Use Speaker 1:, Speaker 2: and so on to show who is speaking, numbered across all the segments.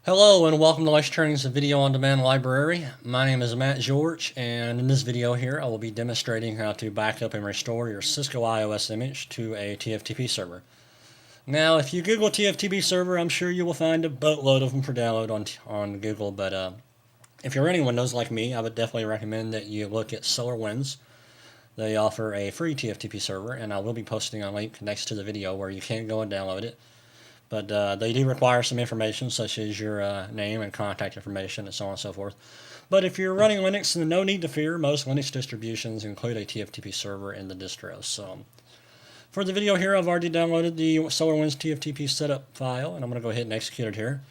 Speaker 1: Hello and welcome to Lecturing's Video On Demand Library. My name is Matt George, and in this video here I will be demonstrating how to back up and restore your Cisco IOS image to a TFTP server. Now if you Google TFTP server, I'm sure you will find a boatload of them for download on Google, but if you're running Windows like me, I would definitely recommend that you look at SolarWinds. They offer a free TFTP server, and I will be posting a link next to the video where you can go and download it. But they do require some information such as your name and contact information and so on and so forth. But if you're running Linux, then no need to fear. Most Linux distributions include a TFTP server in the distro. So for the video here, I've already downloaded the SolarWinds TFTP setup file, and I'm going to go ahead and execute it here.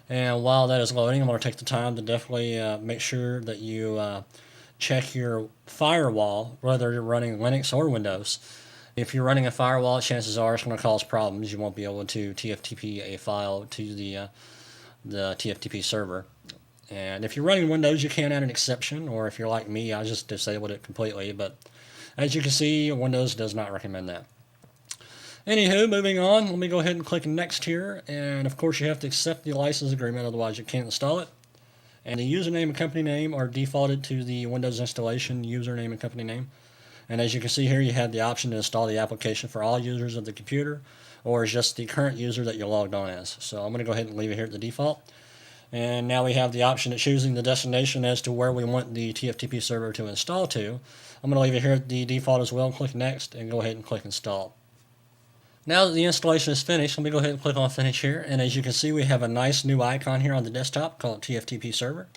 Speaker 1: And while that is loading, I'm going to take the time to definitely make sure that you check your firewall, whether you're running Linux or Windows. If you're running a firewall, chances are it's going to cause problems. You won't be able to TFTP a file to the TFTP server. And if you're running Windows, you can add an exception, or if you're like me, I just disabled it completely. But as you can see, Windows does not recommend that. Anywho, moving on, let me go ahead and click Next here. And of course, you have to accept the license agreement, otherwise you can't install it. And the username and company name are defaulted to the Windows installation username and company name. And as you can see here, you have the option to install the application for all users of the computer, or just the current user that you're logged on as. So I'm going to go ahead and leave it here at the default. And now we have the option of choosing the destination as to where we want the TFTP server to install to. I'm going to leave it here at the default as well, click Next, and go ahead and click Install. Now that the installation is finished, let me go ahead and click on Finish here. And as you can see, we have a nice new icon here on the desktop called TFTP Server.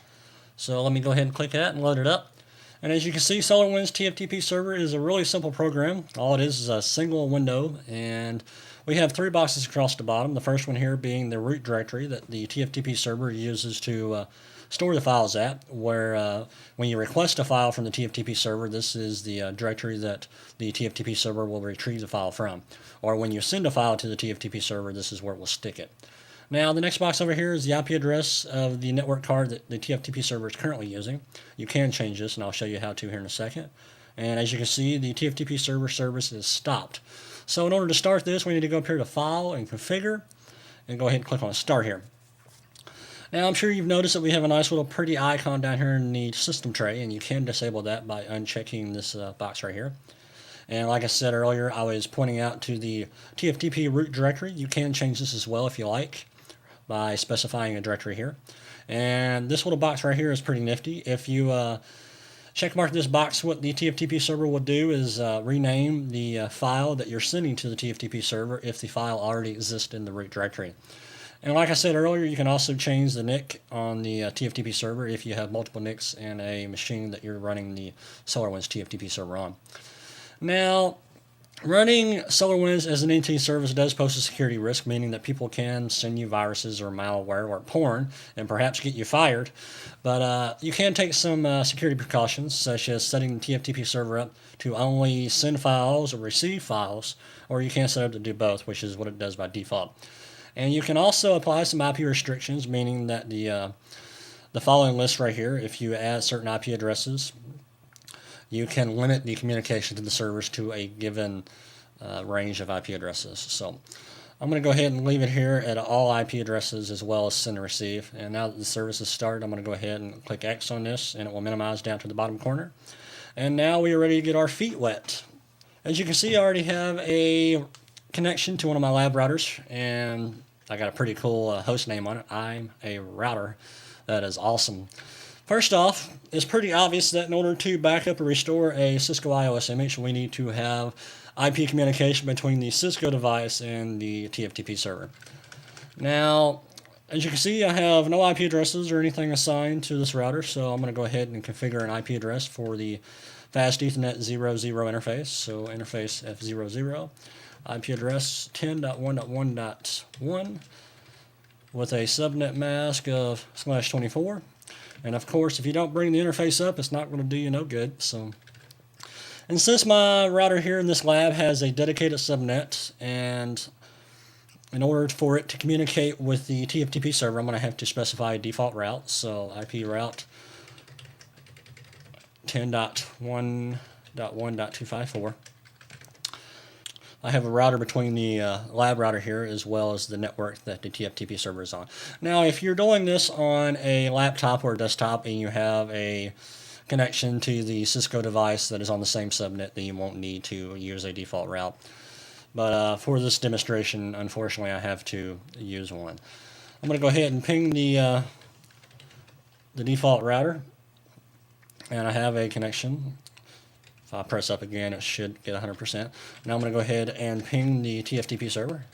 Speaker 1: So let me go ahead and click that and load it up. And as you can see, SolarWinds TFTP server is a really simple program. All it is a single window, and we have three boxes across the bottom. The first one here being the root directory that the TFTP server uses to store the files at, where when you request a file from the TFTP server, this is the directory that the TFTP server will retrieve the file from. Or when you send a file to the TFTP server, this is where it will stick it. Now, the next box over here is the IP address of the network card that the TFTP server is currently using. You can change this, and I'll show you how to here in a second. And as you can see, the TFTP server service is stopped. So in order to start this, we need to go up here to File and Configure, and go ahead and click on Start here. Now, I'm sure you've noticed that we have a nice little pretty icon down here in the system tray, and you can disable that by unchecking this box right here. And like I said earlier, I was pointing out to the TFTP root directory. You can change this as well if you like, by specifying a directory here. And this little box right here is pretty nifty. If you checkmark this box, what the TFTP server will do is rename the file that you're sending to the TFTP server if the file already exists in the root directory. And like I said earlier, you can also change the NIC on the TFTP server if you have multiple NICs in a machine that you're running the SolarWinds TFTP server on. Now, running SolarWinds as an NT service does pose a security risk, meaning that people can send you viruses or malware or porn and perhaps get you fired. But you can take some security precautions, such as setting the TFTP server up to only send files or receive files, or you can set it up to do both, which is what it does by default. And you can also apply some IP restrictions, meaning that the following list right here, if you add certain IP addresses, you can limit the communication to the servers to a given range of IP addresses. So I'm going to go ahead and leave it here at all IP addresses as well as send and receive. And now that the service is started, I'm going to go ahead and click X on this, and it will minimize down to the bottom corner. And now we are ready to get our feet wet. As you can see, I already have a connection to one of my lab routers, and I got a pretty cool host name on it. I'm a router. That is awesome. First off, it's pretty obvious that in order to back up and restore a Cisco IOS image, we need to have IP communication between the Cisco device and the TFTP server. Now, as you can see, I have no IP addresses or anything assigned to this router, so I'm going to go ahead and configure an IP address for the Fast Ethernet 00 interface. So interface F00, IP address 10.1.1.1 with a subnet mask of /24. And of course, if you don't bring the interface up, it's not going to do you no good. And since my router here in this lab has a dedicated subnet, and in order for it to communicate with the TFTP server, I'm going to have to specify a default route. So IP route 10.1.1.254. I have a router between the lab router here as well as the network that the TFTP server is on. Now, if you're doing this on a laptop or a desktop and you have a connection to the Cisco device that is on the same subnet, then you won't need to use a default route. But for this demonstration, unfortunately, I have to use one. I'm going to go ahead and ping the default router, and I have a connection. If I press up again, it should get 100%. Now I'm going to go ahead and ping the TFTP server.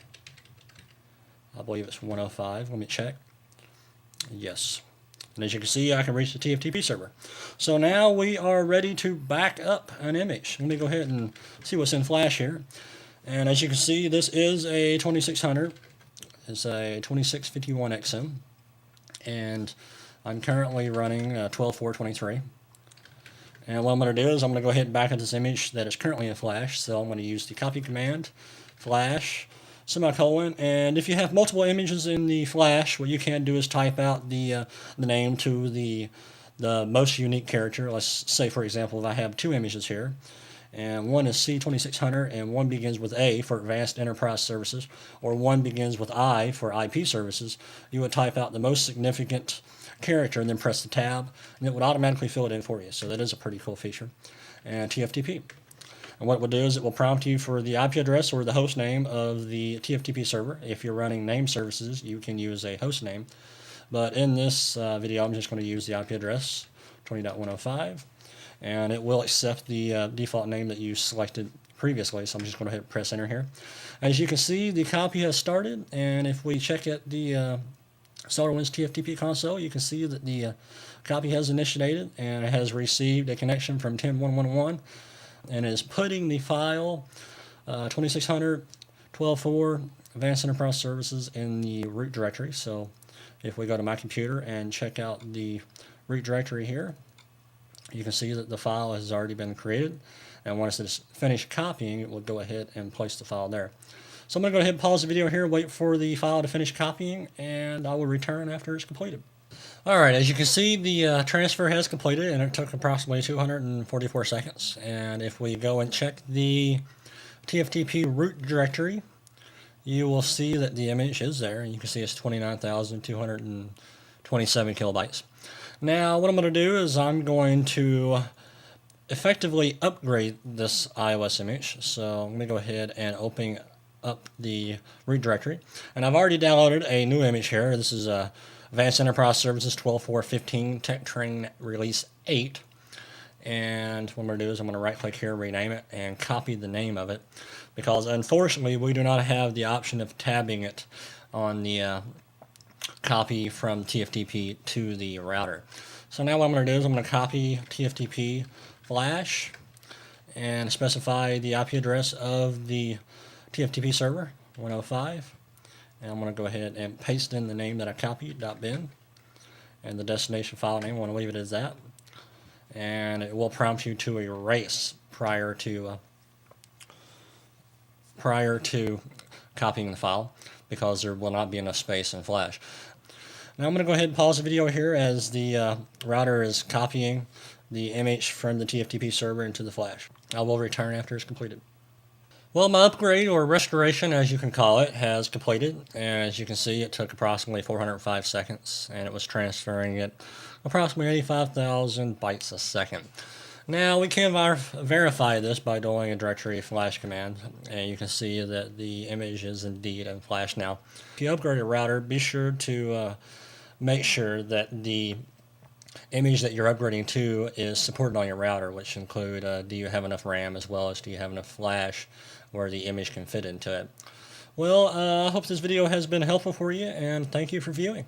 Speaker 1: I believe it's 105. Let me check. Yes. And as you can see, I can reach the TFTP server. So now we are ready to back up an image. Let me go ahead and see what's in Flash here. And as you can see, this is a 2600. It's a 2651XM. And I'm currently running 12.4.23. And what I'm going to do is I'm going to go ahead and back up this image that is currently in Flash. So I'm going to use the copy command, Flash, semicolon, and if you have multiple images in the Flash, what you can do is type out the name to the most unique character. Let's say, for example, if I have two images here, and one is C2600 and one begins with A for Advanced Enterprise Services, or one begins with I for IP services, you would type out the most significant character and then press the tab, and it would automatically fill it in for you. So that is a pretty cool feature. And TFTP. And what it will do is it will prompt you for the IP address or the host name of the TFTP server. If you're running name services, you can use a host name. But in this video, I'm just going to use the IP address, 20.105. And it will accept the default name that you selected previously. So I'm just going to hit press enter here. As you can see, the copy has started. And if we check at the SolarWinds TFTP console, you can see that the copy has initiated and it has received a connection from 10.1.1.1 and is putting the file 2600 12.4 Advanced Enterprise Services in the root directory. So if we go to my computer and check out the root directory here, you can see that the file has already been created, and once it's finished copying, it will go ahead and place the file there. So I'm going to go ahead and pause the video here, wait for the file to finish copying, and I will return after it's completed. Alright, as you can see, the transfer has completed, and it took approximately 244 seconds. And if we go and check the TFTP root directory, you will see that the image is there, and you can see it's 29,227 kilobytes. Now, what I'm going to do is I'm going to effectively upgrade this iOS image. So I'm going to go ahead and open up the root directory, and I've already downloaded a new image here. This is Advanced Enterprise Services 12.4.15 Tech Train Release 8, and what I'm going to do is I'm going to right click here, rename it, and copy the name of it, because unfortunately we do not have the option of tabbing it on the copy from TFTP to the router. So now what I'm going to do is I'm going to copy TFTP Flash and specify the IP address of the TFTP server, 105, and I'm going to go ahead and paste in the name that I copied, .bin, and the destination file name, I want to leave it as that, and it will prompt you to erase prior to copying the file, because there will not be enough space in Flash. Now I'm going to go ahead and pause the video here as the router is copying the image from the TFTP server into the Flash. I will return after it's completed. Well, my upgrade, or restoration as you can call it, has completed. And as you can see, it took approximately 405 seconds, and it was transferring at approximately 85,000 bytes a second. Now, we can verify this by doing a directory flash command, and you can see that the image is indeed in Flash now. If you upgrade a router, be sure to make sure that the image that you're upgrading to is supported on your router, which include do you have enough RAM as well as do you have enough flash where the image can fit into it. Well, I hope this video has been helpful for you, and thank you for viewing.